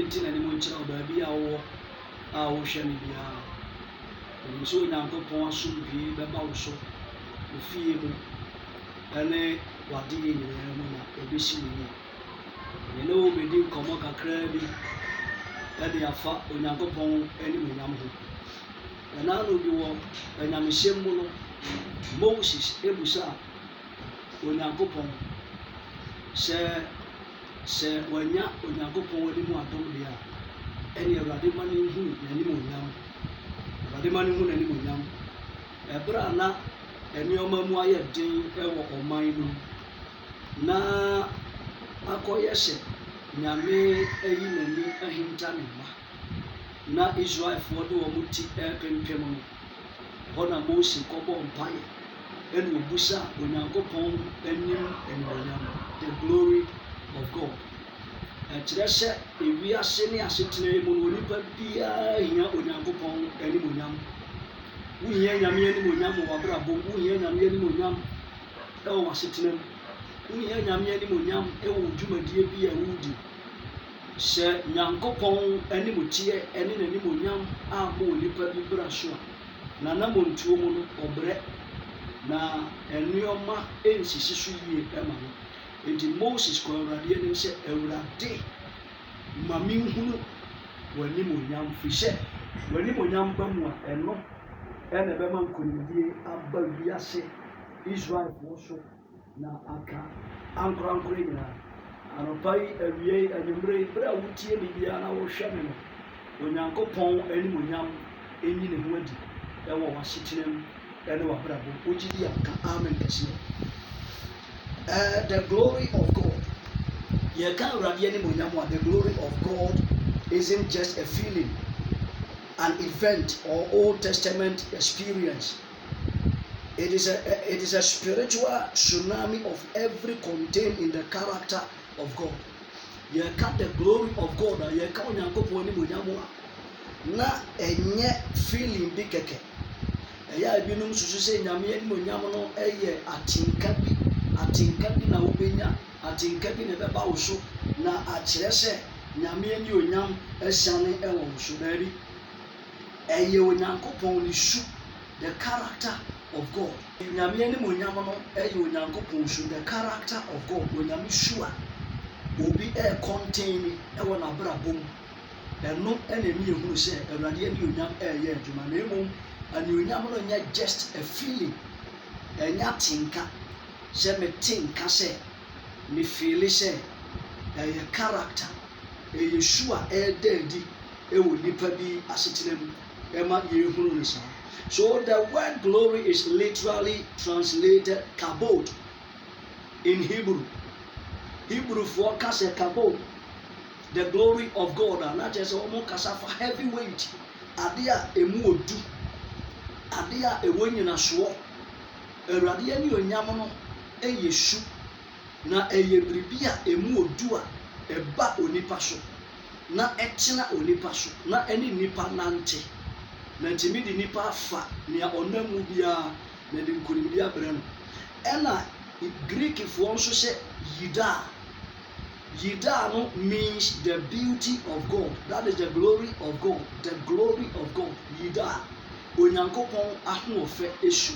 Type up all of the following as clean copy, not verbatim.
nti na ne mo nkyerɛ baabi a wo a wo hwɛ ne biara ɛnim sɛ Onyankopɔn asomdwie bɛba wo so ofie mu ɛne wade yɛ nyinaa mu na ɛbɛsi wo yie ɛne wo bɛdi nkɔmmɔ kakraa bi ɛde afa Onyankopɔn animuonyam ho ɛna no bi wɔ anyamhyɛm mu no Moses ebusa Onyankopɔn sɛ wanya Onyankopɔn anim adom deɛ a ɛne Awurade ma no hu n'animuonyam Awurade ma no hu n'animuonyam ɛberɛ a na nneɛma mu ayɛ den ɛwɔ ɔman no na akɔyɛ sɛ Nyame ayi n'ani ahinta ne mma na Israelfoɔ de wɔn ti ɛrepempem no hɔ na Mose kɔbɔ mpaeɛ ɛna obusa Onyankopɔn anim animuonyam the glory of God ɛkyerɛ sɛ ewiase ne asetena mu no onipa biara hia Onyankopɔn animuonyam wohia Nyame animuonyam wɔ w'abrabɔ mu wohia Nyame animuonyam ɛwɔ w'asetena mu wohia Nyame animuonyam ɛwɔ dwumadie bi a wodi sɛ Nyankopɔn animuteɛ ɛne n'animuonyam ama onipa bi bra so a nanamontuo mu no ɔbrɛ na nneɛma ɛnsisi so yie ɛma no enti Moses kɔ Awurade anim sɛ Awurade ma menhunu w'animuonyam firi sɛ w'animuonyam ba mu a ɛno ɛna ɛbɛma nkonimdie aba wiase Israelfoɔ so na aka ankorankora nyinaa anɔpa yi awie anwummere berɛ a wotie biribiara na wohwɛ me no Onyankopɔn animuonyam ɛnyi ne ho adi ɛwɔ w'asetena mu ɛne w'abrabɔ wogye di aka amen kɛseɛ the glory of God yɛka Awurade animuonyam a the glory of God isn't just a feeling an event or Old Testament experience. It is a spiritual tsunami of every contained in the character of God. You cut the glory of God. You cut Onyankopɔn animuonyam a na enye feeling bi keke. Eya ebinom susu sɛ Nyame animuonyam no ɛyɛ atinka bi na wobenya atinka bi na ɛbɛba wo so na akyerɛ sɛ Nyame animuonyam ɛhyane ɛwɔ wo so baabi. Ɛyɛ Onyankopɔn ne su the character of God. Nyame animuonyam no ɛyɛ Onyankopɔn su the character of God. Onyame su a obi contain ɛwɔ n'abrabɔ mu ɛno ɛna emi ehunu sɛ Awurade animuonyam ɛyɛ adwuma na emom animuonyam no nyɛ just a feeling ɛnyɛ atinka sɛ me tinka sɛ me feeli sɛ ɛyɛ character ɛyɛ su a ɛda adi ɛwɔ nipa bi asetena mu ɛma yɛhunu ne saa. So the word glory is literally translated kabod in Hebrew. Hebrew for kase kabod, the glory of God. And that is almost kasa for heavyweight. Adia emu odu, adia ewenyina so. Awurade ani onyam no eye su na eye bribia emu odu a eba onipa so na etena onipa so na eni nipa nante. Na ntimi di nipa afa nea ɔnamu biara na de nkonimdi abrɛ no ɛna Greek foɔ nso sɛ yida no means the beauty of God. That is the glory of God. The glory of God. Yida Onyankopɔn ahoɔfɛ esu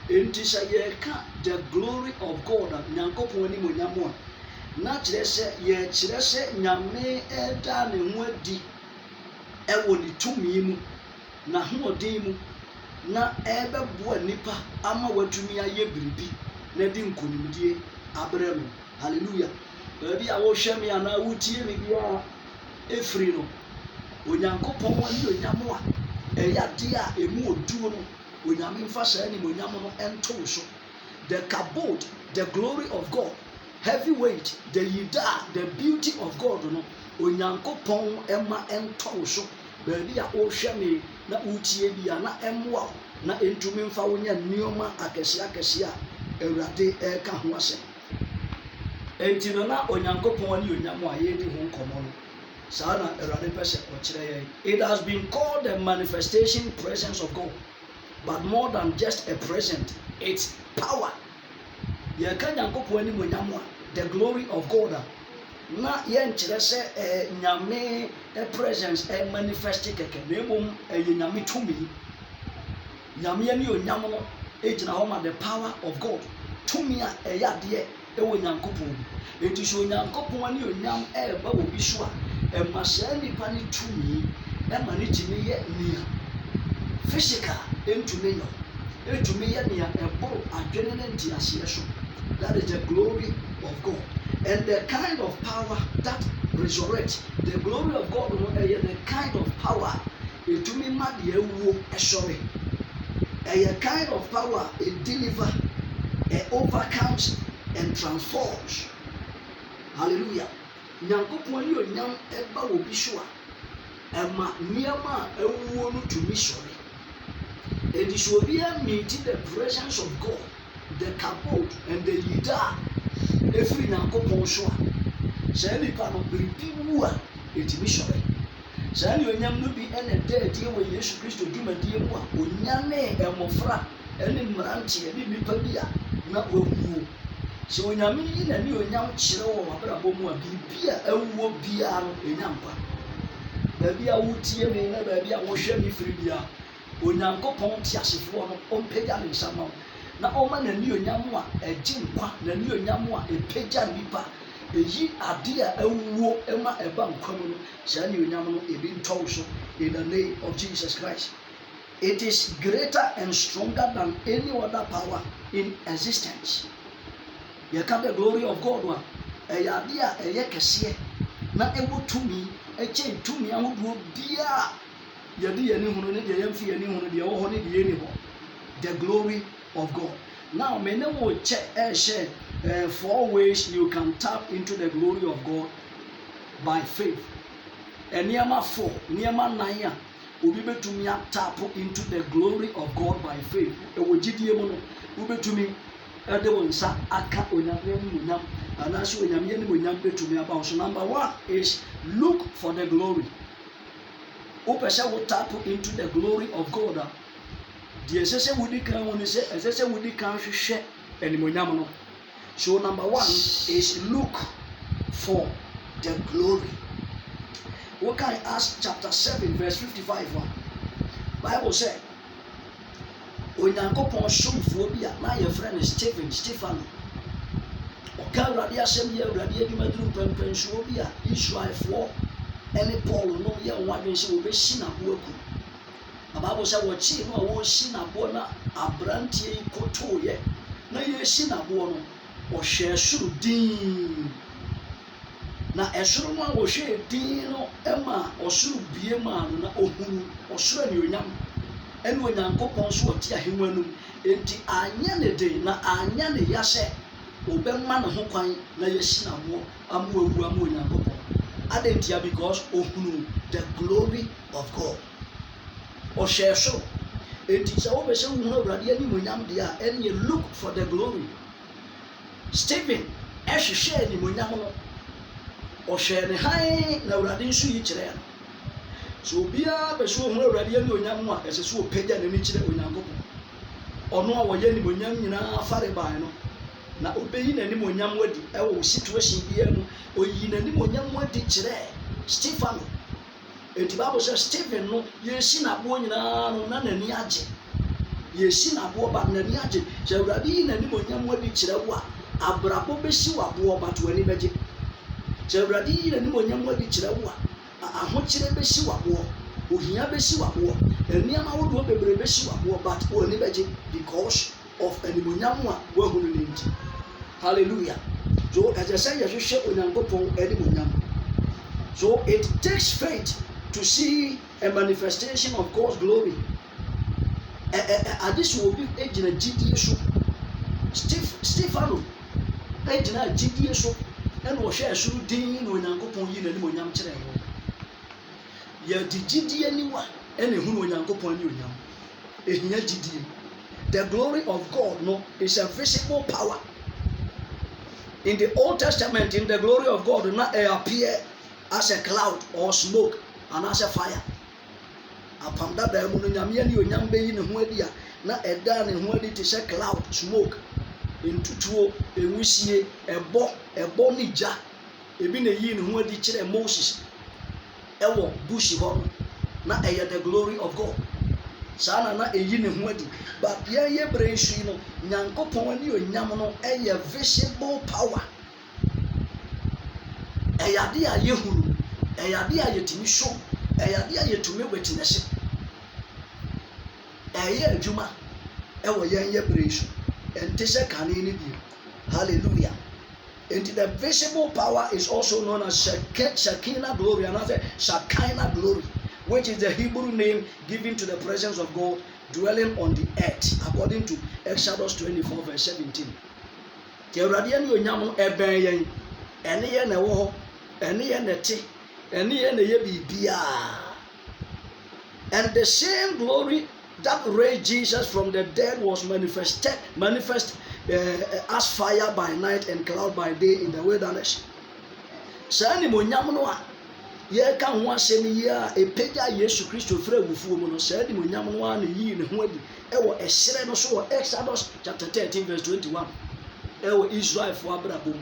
enti sɛ yɛka the glory of God a Nyankopɔn animuonyam a na kyerɛ sɛ yɛkyerɛ sɛ Nyame ɛda ne ho adi ɛwɔ ne tumi mu na hoɔden mu na ɛbɛboa nipa ama watumi ayɛ biribi na di nkonimdie abrɛ no. Hallelujah. Baabi a wohwɛ me anaa wotie me biara efiri no Onyankopɔn animuonyam a ɛyɛ ade a emu oduo no Onyame mfa saa animuonyam no ɛnto so. The kabod, the glory of God, heavyweight, the yida, the beauty of God no Onyankopɔn ɛma ɛnto so. Baabi a wohwɛ me na wotie bia na ɛmmoa na entumi mfa wonya nneɛma akɛse a Awurade ɛka ho asɛm. Enti no na Onyankopɔn ani onyam a yɛdi ho nkɔmmɔ no saa na Awurade pɛ sɛ ɔkyerɛ yɛn. It has been called the manifestation presence of God, but more than just a present, it's power. Yɛka Nyankopɔn ani onyam a the glory of God a na yɛnkyerɛ sɛ nyame presence manifest kɛkɛ na mmom ɛyɛ nyame tumi. Nyame ne onyam no gyina hɔ ma the power of God. Tumi a ɛyɛ adeɛ ɛwɔ Nyankopɔn mu. Enti sɛ Onyankopɔn ne onyam ɛreba wɔ bi so a ɛma saa nipa ne tumi ɛma ne tumi yɛ nea physical ntumi nyɛ. Ɛtumi yɛ nea ɛboro adwene ne nteaseɛ so. That is the glory of God. And the kind of power that resurrects, the glory of God no ɛyɛ the kind of power ɛtumi ma deɛ ɛwuo ɛsɔre. A kind of power it deliver, it overcomes and transforms. Hallelujah. Nyankopɔn ne onyam ɛba wɔ bi so a ɛma nneɛma a ɛwuo no tumi sɔre. Enti sɛ obiara meet the presence of God, the kabod and the leader ɛfiri Nyankopɔn so a saa nipa no biribi wu a ɛtumi sɔre. Saa ne onyam no bi ɛna ɛda adie wɔ Yesu Kristo dwumadie mu a onyame mmɔfra ɛne mmeranteɛ ne nipa bi a na wɔwuo. Sɛ onyame yi na ne onyam kyerɛ wɔ w'abrabɔ mu a biribi a ɛwuo biara no ɛnya nkwa. Baabi a wotie me na baabi a wohwɛ me firi bia Onyankopɔn teasefoɔ no ɔmpagya ne nsa ma wo na ɔma n'ani onyam a ɛgye nkwa, n'ani onyam a ɛpagya nipa eyi ade a ɛwuo ɛma ɛba nkwa mu no saa ne onyam no ebi ntɔw so in the name of Jesus Christ. It is greater and stronger than any other power in existence. Yɛka the glory of God a ɛyɛ ade a ɛyɛ kɛseɛ na ɛwɔ tumi ɛkyɛn tumi ahodoɔ biara yɛde yɛn ho ne deɛ yɛmfi yɛn ho ne deɛ ɛwɔ hɔ ne deɛ ɛni hɔ. The glory of God. Now, many will share 4 ways you can tap into the glory of God by faith. And Nehemiah 4, Nehemiah 9, we be to me tap into the glory of God by faith. It will give you ube to me. Sa aka onyam and as you to me about. So number 1 is look for the glory. Upesha will tap into the glory of God. The essential would come when you say, essential would come to share any monamano. So, number 1 is look for the glory. What can I ask? Chapter 7, verse 55. Bible said, when Yankopon showed phobia, now your friend is Stephen. Oka Radia Semia, Radia Madru Penshobia, Israel for any Paul, no, young one will be seen at work. The Bible said, what she no won't see na bona abrantie kotoye. Na ye see na bono or share suru din. Na esuru ma wo share din no ema osuru bie ma no na ohunu osuru ni onyam. Enu Onyankopɔn so ɔte ahemwa no enti anya ne den na anya ne yase obɛma ne ho kwan na yɛsi na bo amu awu amu Onyankopɔn. Adentia because ohunu the glory of God. Or share so. It is always so and you look for the glory. Stephen, as you share the Munyamo or share the high now radin su each there. So be a person who already know as a so paid and each Unyango. Or no, or Yenny Munyam in a faribino. Now obeying any Munyam wedi, our situation here, or yin any Munyam wedi there. Stephen. Enti Bible says Stephen no yesi na bo nyina no na nani agye yesi na bo ba nani agye sɛ awurade yi nani monyam wadi kyerɛ wo a abrabo bɛsi wabo ba to ani bɛgye sɛ awurade yi nani monyam wadi kyerɛ wo a ahokyere bɛsi wabo ohia bɛsi wabo nneɛma wodoɔ bebree bɛsi wabo but wo ani bɛgye because of animonyam a wahunu ne nti. Hallelujah. So ɛsɛ sɛ yɛhwehwɛ Onyankopɔn animonyam. So it takes faith to see a manifestation of God's glory. This will be a GDS so. Stephen, a GDS so, and was share so ding when Uncle Pony and Monyam Chere. Ye did GD anyone, any who when Uncle Pony Yam. The glory of God no is a visible power. In the Old Testament, in the glory of God will not appear as a cloud or smoke and as a fire. Upon that, the Munamian, you young baby in Huedia, not a down in Huedi to say cloud, smoke, into two, and we see a bonija, ebi na yi ne ho adi kyerɛ Moses ɛwɔ bush hɔ na ɛyɛ the glory of God saa na eyi ne ho adi but yɛn bere nsu yi no Nyankopɔn ani onyam no ɛyɛ visible power ɛyɛ ade a yɛhunu ɛyɛ ade a yɛtumi so ɛyɛ ade a yɛtumi witness ɛyɛ adwuma ɛwɔ yɛn bere nsu ɛnte sɛ kane ne bi hallelujah. And the visible power is also known as Shekinah glory, another Shekinah glory, which is the Hebrew name given to the presence of God dwelling on the earth, according to Exodus 24 verse 17. And the same glory that raised Jesus from the dead was manifest as fire by night and cloud by day in the wilderness. Sani mo nyam no a ye ka ho asem yi a epegya Yesu Kristo fra wufuo mu no sani mo nyam no a na yi ne ho adi e wo ehre no so Exodus chapter 13 verse 21 e wo Israel fo abrabom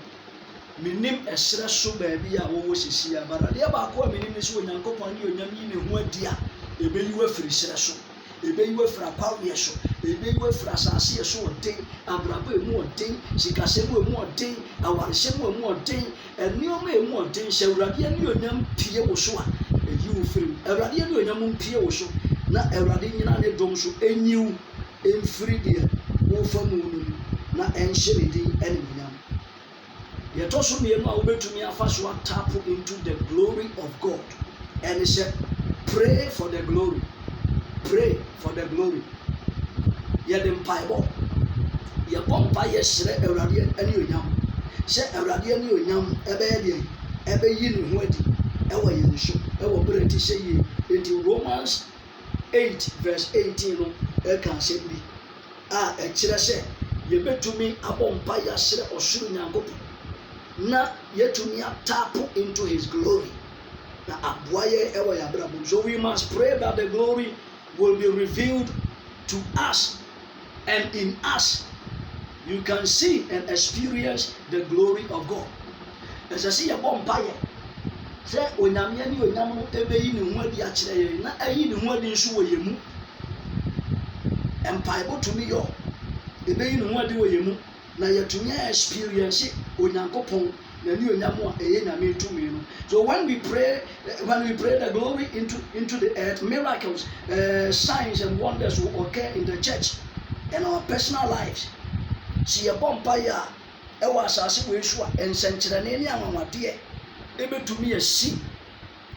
minim ehre so ba bi a wo sisi abara de ba ko minim ne so Onyankopɔn ne onyam yi ne ho adi a ebeyi wa firi hre so ebeyi wa fira kwawe so ebeyi wa fira asase so odin abrabo emu odin sikasemu emu odin awaresemu emu odin enioma emu odin hye Awurade ani onyam pie wo so a eyi wo firi Awurade ani onyam pie wo so na Awurade nyina ne dom so enyiw emfiri de wo famu no na enhye ne din ene nyam yeto so mienu a wobetumi afa so tap into the glory of God and say pray for the glory. Pray for the glory. Yedem paibo. Ye bompa ye sere Awurade ani onyam. Se Awurade ani onyam ebe ye ebe yi ne ho adi. Ewo ye nso. Ewo breti se yi. Enti Romans 8 verse 18 no e kan se bi. A e kire se ye betumi abompa ya sere osuru Nyankopɔn. Na yetumi tap into his glory. Na aboaye ewo ya brabo. So we must pray that the glory will be revealed to us, and in us you can see and experience the glory of God. As I see a bompaye, say onyame ani onyam no ebeyi ne ho adi akire ye na ayi ne ho adi nso wo yemu. Empaibo to me yo ebeyi ne ho adi wo yemu na yetumi experience Onyankopɔn. So when we pray the glory into the earth, miracles, signs and wonders will occur in the church and our personal lives. See a bompire, a was as we sure and Centrania Mamadier, able to me a sea.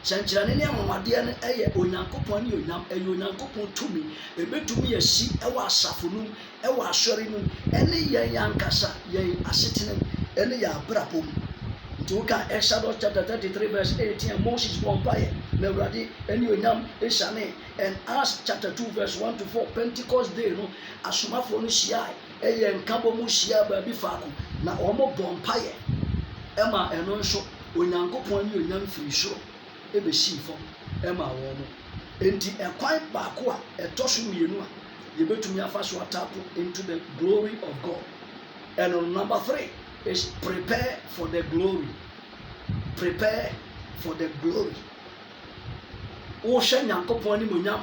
Centrania Mamadian, a Onyankopon, a Onyankopon to me, able to me a sea, a was Safunum, a was Shorinum, any young Cassa, yea, a sitting, any ya brapum. To Exodus chapter 33 verse 18, Moses bompaye na Awurade ani onyam esane, and Acts chapter 2 verse 1 to 4, Pentecost day no asomafo no hyia eye nkabo mu hyia ba bi faako na omo bompaye ema eno nso Onyankopɔn ani onyam firi soro ebesi fo ema wo mo enti ekwan baako a etoso mienu a yebetumi afa so tap into the glory of God. And number 3 is prepare for the glory. Prepare for the glory. O hwe Nyankopɔn ni monyam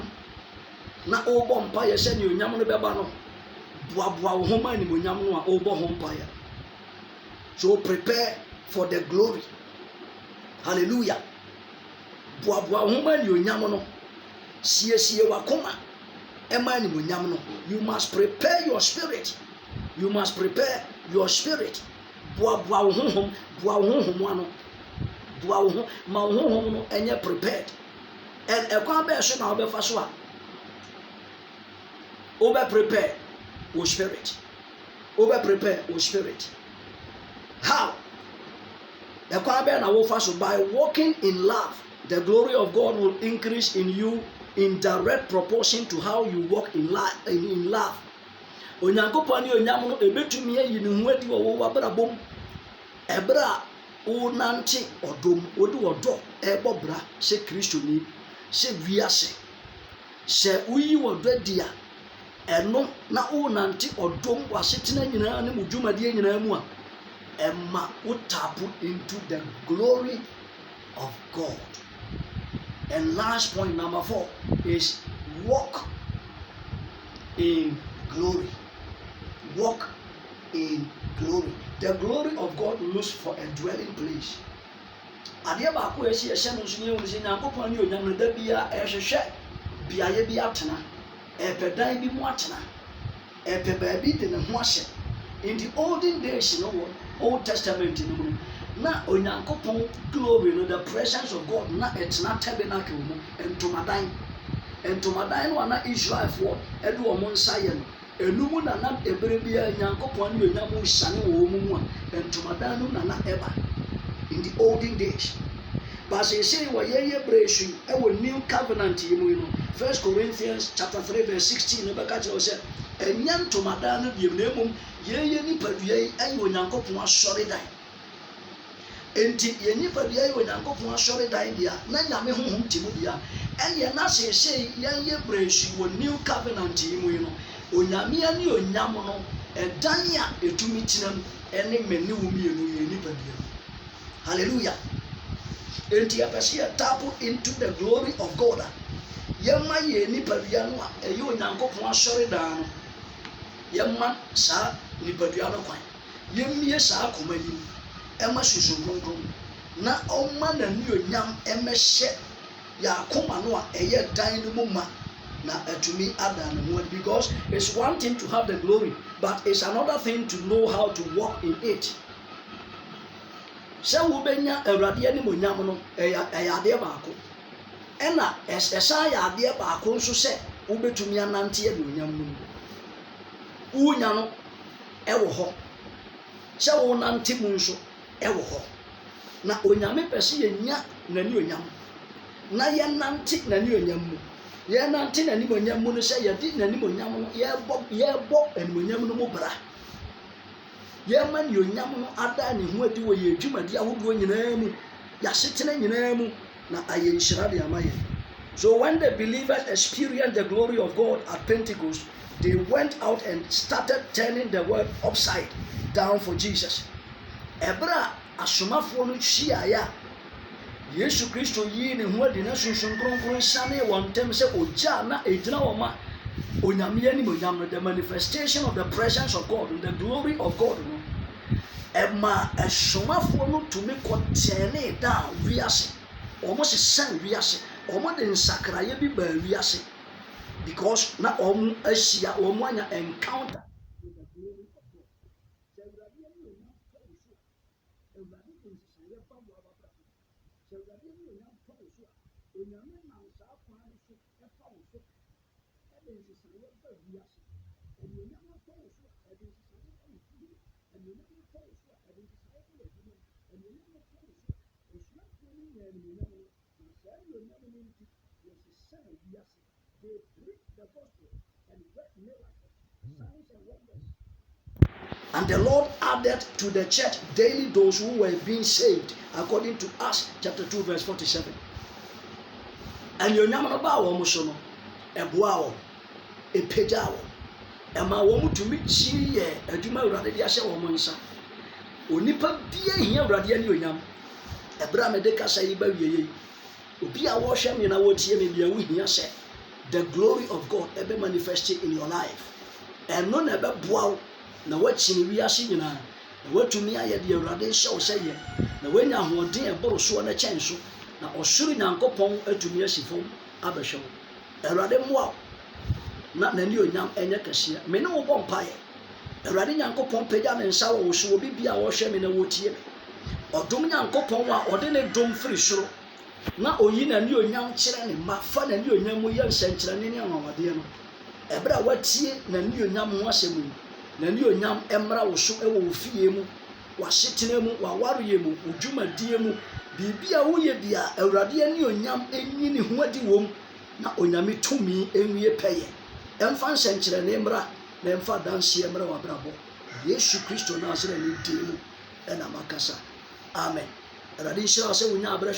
na o bɔ mpaeɛ sɛ ne onyam no bɛba no boaboa wo ho ma ni monyam no a o bɔ ho mpaeɛ. So prepare for the glory. Hallelujah. Boaboa wo ho ma ni onyam no siesie wakoma ɛma ni monyam no. You must prepare your spirit. You must prepare your spirit. Boa wo honhom ano. Boa wo ho ma wo honhom no enye prepared. And ekwan be so na obefa so a obe prepare your spirit. Obe prepare your spirit. How? Ekwan be na wo fa so by walking in love. The glory of God will increase in you in direct proportion to how you walk in love. Onyankopɔn ni onyam no ebetumi ayi ne ho adi wo wabrabom ebra o nante odom odi odo ebo bra se Kristo ni se wiase se uyi wodo dia eno na o nante odom wasetena nyina ne mudwumade nyina mu a Emma would tap into the glory of God. And last point, number 4, is walk in glory. Walk in glory. The glory of God looks for a dwelling place. Adeɛ baako a ɛsi ɛhyɛ no nso ne wɔn sɛ Nyankopɔn ne onyam no da bia ɛhwehwɛ beaeɛ bi atena, ɛpɛ dan bi mu atena, ɛpɛ baabi de ne ho ahyɛ. In the olden days, you know, Old Testament, you know, na Onyankopɔn glory, no, the presence of God, na ɛtena tabernacle mu, ntomadan no ana Israelfoɔ ɛde wɔn nsa yɛ no. Enum na na ebere bia Nyankopɔn ne onyam hyane wɔ wɔn mu a ntomadan no na ɛba. In the olden days, but say wɔ yɛyɛ bresu ɛwɔ new covenant yi mu yi no, 1 Corinthians chapter 3 verse 16 no bɛka kyerɛ sɛ ɛnyɛ ntomadan no biem na mmom yɛyɛ nipadua yi ɛyɛ Onyankopɔn asɔredan. Enti yɛ nipadua yi Onyankopɔn asɔredan deɛ na Nyame honhom te mu deɛ ɛyɛ na say yɛyɛ bresu wɔ new covenant yi mu yi no, Onyame ani onyam no ɛdan a etumi tena mu ɛne mɛne wo mienu yɛ nipadua. Hallelujah. Enti yɛpɛsɛ tap into the glory of God. Yɛma yɛ nipadua no a ɛyɛ Onyankopɔn asɔredan no, yɛma saa nipadua no kwan. Yɛmmie saa akoma yi ɛma susu kronkron na ɔma n'ani onyam ɛmɛhyɛ yɛ akoma no a ɛyɛ dan no mu ma na atumi ada ne ho, because it's one thing to have the glory, but it's another thing to know how to walk in it. Sɛ wobɛnya Awurade anim onyam no ɛyɛ adeɛ baako, ɛna ɛsan yɛ adeɛ baako nso sɛ wobɛtumi anante anim onyam no mu. Wonya no ɛwɔ hɔ, sɛ wonante mu nso ɛwɔ hɔ, na onyame pɛ sɛ yɛnya n'ani onyam na yɛnante n'ani onyam mu. Yɛnante n'ani onyam mu no sɛ yɛde n'ani onyam no yɛbɔ animonyam no mu bra. Yɛma ne onyam no ada ne ho adi wɔ yɛ adwumadi ahodoɔ nyinaa mu, yɛasetena nyinaa mu, na ayɛ nhyira de ama yɛn. So when the believers experienced the glory of God at Pentecost, they went out and started turning the world upside down for Jesus. Ɛberɛ a asomafoɔ no hyiaeɛ a Yesu Kristo yii ne ho adi na sunsun kronkron hyane wɔn ntam sɛ ogya na ɛgyina wɔn a Onyame anim onyam no, the manifestation of the presence of God, the glory of God no, ɛma ɛsomafoɔ no tumi kɔtɛne down wiase. Wɔn sesɛn wiase, wɔn de nsakraeɛ bi baa wiase, because na wɔn ahyia, wɔn anya encounter with the glory of God. Sɛ Awurade anim onyam tɔ wo so a, Awurade de nsesaeɛ ba wo ababra. Sɛ Awurade anim onyam tɔ wo so a, Onyame nam saa kwan no so ɛfa wo so. And then nsesaeɛ ba wiase. And onyam atɔ wo so a, ɛde nsesaeɛ ba wo fie. And onyam atɔ wo so a, ɛde nsesaeɛ ba wo adwuma. And onyam atɔ wo so a, asuafoɔ no nyɛ animonyam no, na saa animonyam no nti wɔsesɛn wiase. They preach the gospel and work miracles, signs and wonders. And the Lord added to the church daily those who were being saved, according to Acts chapter 2 verse 47. And onyam no ba wɔn so no, ɛboa wɔn, ɛpagya wɔn, ɛma wɔn tumi kyiri yɛ adwuma Awurade de ahyɛ wɔn nsa. Onipa bia hia Awurade ani onyam. Ɛberɛ a mede kasa yi ba wie yi, obi a wɔhwɛ me na wɔtie me bia wo hia sɛ the glory of God ebe manifested in your life. Ɛno na ɛbɛboa wo na wakyini wiase nyinaa, na watumi ayɛ de Awurade hyɛ wo sɛ yɛ, na wanya ahoɔden ɛboro soɔ na kyɛn so, na ɔsoro Nyankopɔn atumi asi fam abɛhwɛ wo. Awurade mmoa wo na n'ani onyam ɛnyɛ kɛseɛ. Me ne wo bɔ mpaeɛ. Awurade Nyankopɔn pagya ne nsa wɔ wo so, obi bia wɔhwɛ me na wɔtie me. Ɔdom Nyankopɔn a ɔde ne dom firi soro na oyi n'ani onyam kyerɛ ne mma, fa n'ani onyam mu yɛ nsɛnkyerɛnne ne anwanwadeɛ no. Ɛberɛ a watie n'ani onyam ho asɛm yi, n'ani onyam ɛmmra wo so ɛwɔ wo fie mu, w'asetena mu, w'awareɛ mu, wo dwumadie mu, biribi a woyɛ bia Awurade ani onyam ɛnyi ne ho adi wɔ mu, na onyame tumi ɛnwie pɛyɛ. Ɛmfa nsɛnkyerɛnne mmra na ɛmfa danseɛ mmra w'abrabɔ. Yesu Kristo Nasarene din mu ɛna makasa. Amen. Awurade nhyira wo sɛ wonya abrɛ